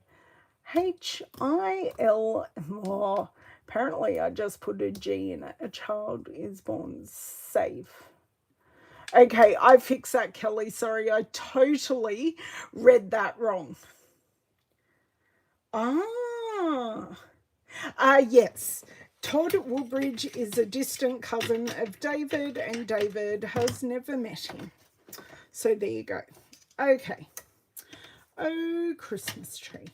H I L. Oh, apparently I just put a G in it. A Child Is Born. Save. Okay, I fixed that, Kelly. Sorry, I totally read that wrong. Yes. Todd Woodbridge is a distant cousin of David, and David has never met him. So there you go. Okay. Oh, Christmas tree.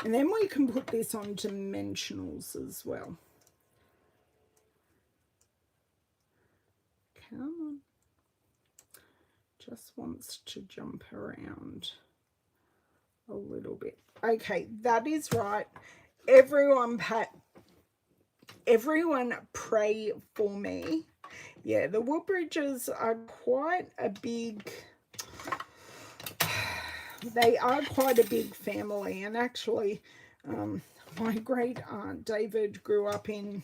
And then we can put this on dimensionals as well. Come on. Just wants to jump around a little bit. Okay, that is right. Everyone pray for me. Yeah, the Woodbridges are quite a big, they are quite a big family. And actually, my great aunt David grew up in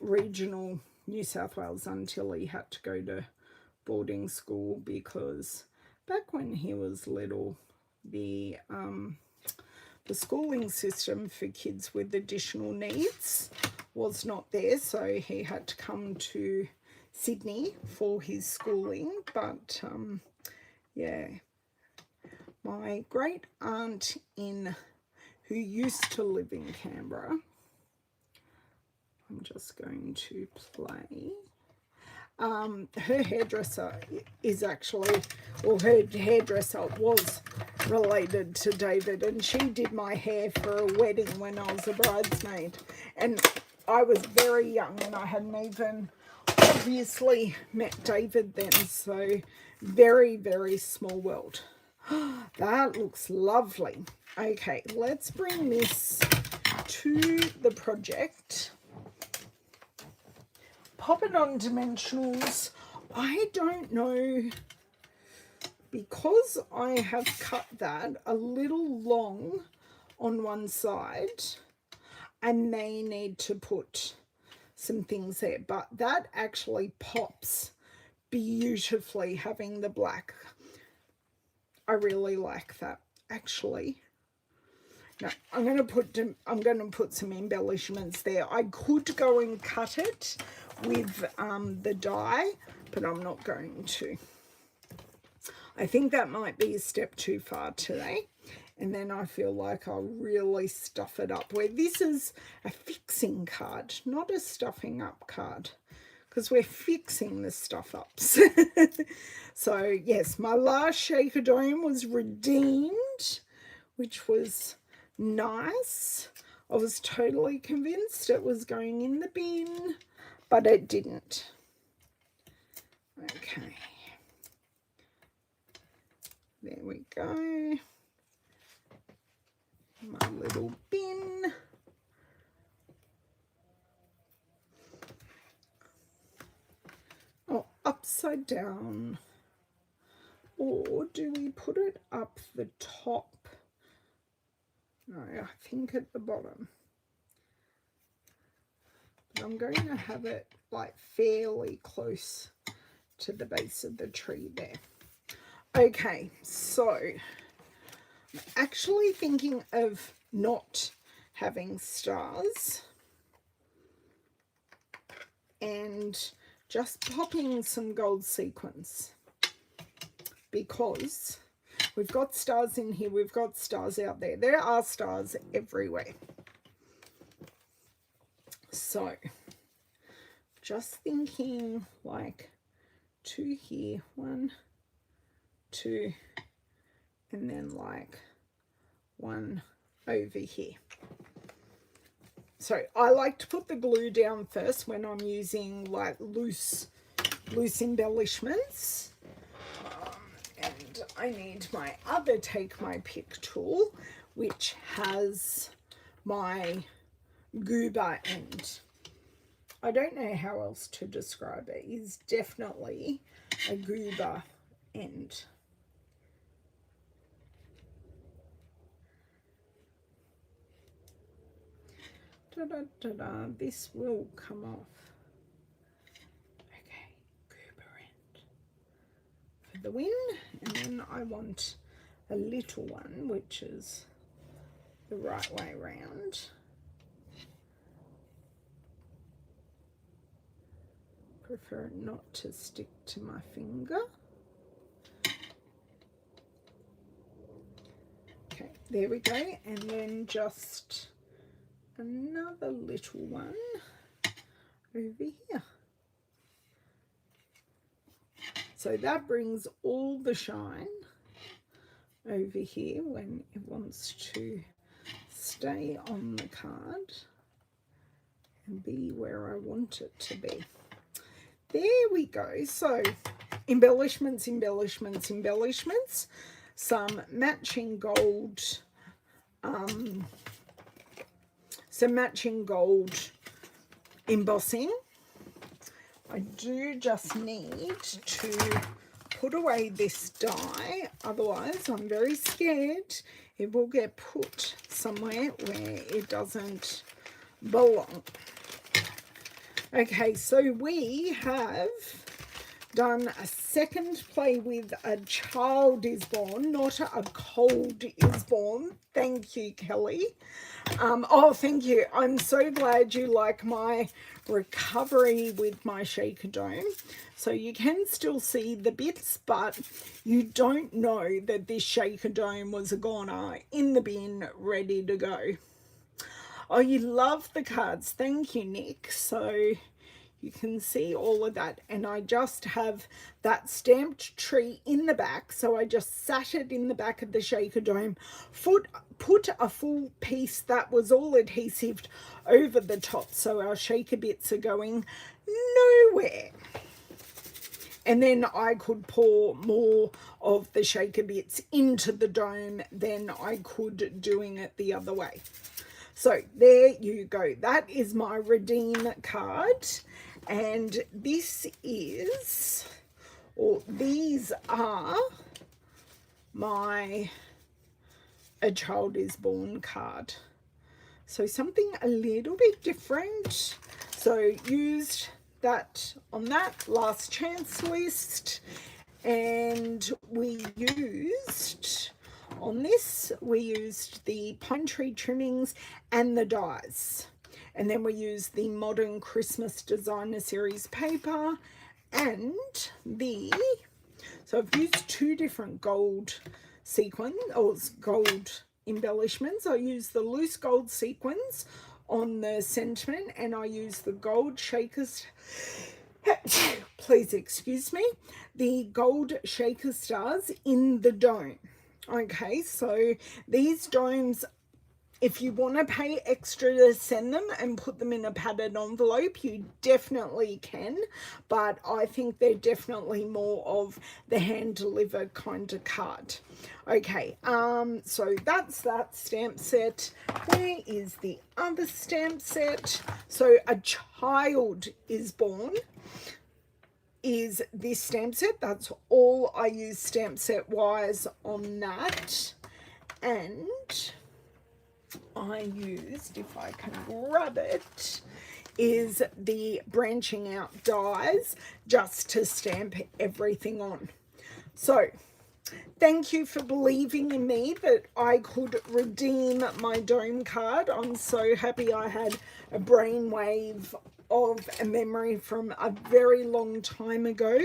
regional New South Wales until he had to go to boarding school, because back when he was little, the schooling system for kids with additional needs was not there, so he had to come to Sydney for his schooling. But yeah, my great aunt who used to live in Canberra, I'm just going to play. Her hairdresser is actually, or her hairdresser was related to David, and she did my hair for a wedding when I was a bridesmaid, and I was very young and I hadn't even obviously met David then, so very, very small world. That looks lovely. Okay, let's bring this to the project. Pop it on dimensionals. I don't know, because I have cut that a little long on one side, I may need to put some things there, but that actually pops beautifully, having the black. I really like that. Actually, no, I'm going to put some embellishments there. I could go and cut it with the die, but I'm not going to. I think that might be a step too far today. And then I feel like I'll really stuff it up, where this is a fixing card, not a stuffing up card, because we're fixing the stuff ups. So yes, my last shaker dome was redeemed, which was nice. I was totally convinced it was going in the bin, but it didn't. Okay. There we go. My little bin. Oh, upside down. Or do we put it up the top? No, I think at the bottom. But I'm going to have it like fairly close to the base of the tree there. Okay, so I'm actually thinking of not having stars and just popping some gold sequins, because we've got stars in here, we've got stars out there. There are stars everywhere. So just thinking like 2 here, 1, 2, and then like 1 over here. So I like to put the glue down first when I'm using like loose embellishments. And I need my other Take My Pick tool, which has my goober end. I don't know how else to describe it. It's definitely a goober end. This will come off. Okay, goober end for the win. And then I want a little one, which is the right way round. Prefer it not to stick to my finger. Okay, there we go. And then just another little one over here. So that brings all the shine over here when it wants to stay on the card and be where I want it to be. There we go. So embellishments, embellishments, embellishments. Some matching gold, embossing. I do just need to put away this die, otherwise I'm very scared it will get put somewhere where it doesn't belong. Okay, so we have done a second play with A Child Is Born, not A Cold Is Born. Thank you, Kelly. Oh, thank you. I'm so glad you like my recovery with my shaker dome. So you can still see the bits, but you don't know that this shaker dome was a goner, in the bin, ready to go. Oh, you love the cards. Thank you, Nick. So you can see all of that. And I just have that stamped tree in the back. So I just sat it in the back of the shaker dome, put a full piece that was all adhesive over the top. So our shaker bits are going nowhere. And then I could pour more of the shaker bits into the dome than I could doing it the other way. So there you go. That is my redeem card. And this is, or these are my A Child Is Born card. So something a little bit different. So used that on that last chance list. and we used, on this, we used the pine tree trimmings and the dies. And then we used the Modern Christmas Designer Series paper and the, so I've used two different gold sequins, or gold embellishments. I used the loose gold sequins on the sentiment, and I used the gold shakers, please excuse me, the gold shaker stars in the dome. Okay, so these domes, if you want to pay extra to send them and put them in a padded envelope, you definitely can, but I think they're definitely more of the hand delivered kind of card. Okay, so that's that stamp set. Where is the other stamp set? So A Child Is Born is this stamp set. That's all I use stamp set wise on that. And I used, if I can grab it, is the branching out dies just to stamp everything on. So thank you for believing in me that I could redeem my dome card. I'm so happy I had a brainwave of a memory from a very long time ago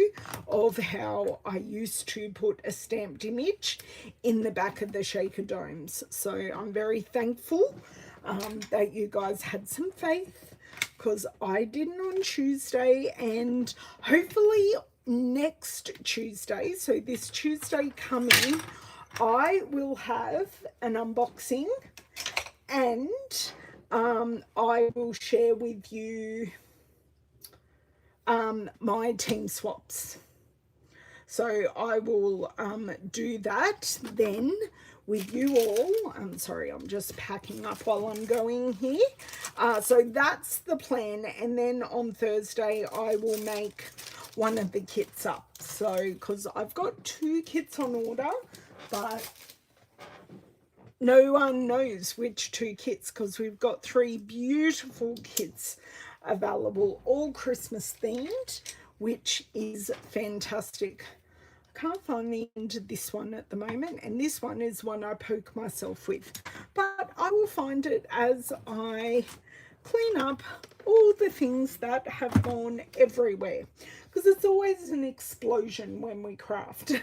of how I used to put a stamped image in the back of the shaker domes. So I'm very thankful that you guys had some faith, because I didn't on Tuesday, and hopefully next Tuesday, so this Tuesday coming, I will have an unboxing, and I will share with you my team swaps. So I will do that then with you all. I'm sorry, I'm just packing up while I'm going here. So that's the plan, and then on Thursday I will make one of the kits up. So because I've got 2 kits on order, but no one knows which 2 kits, because we've got 3 beautiful kits available, all Christmas themed, which is fantastic. I can't find the end of this one at the moment, and this one is one I poke myself with, but I will find it as I clean up all the things that have gone everywhere, because it's always an explosion when we craft.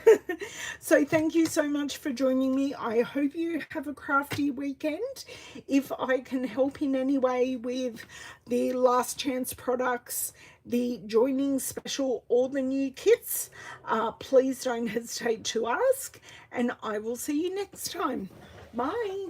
So thank you so much for joining me. I hope you have a crafty weekend. If I can help in any way with the last chance products, the joining special, or the new kits, please don't hesitate to ask, and I will see you next time. Bye.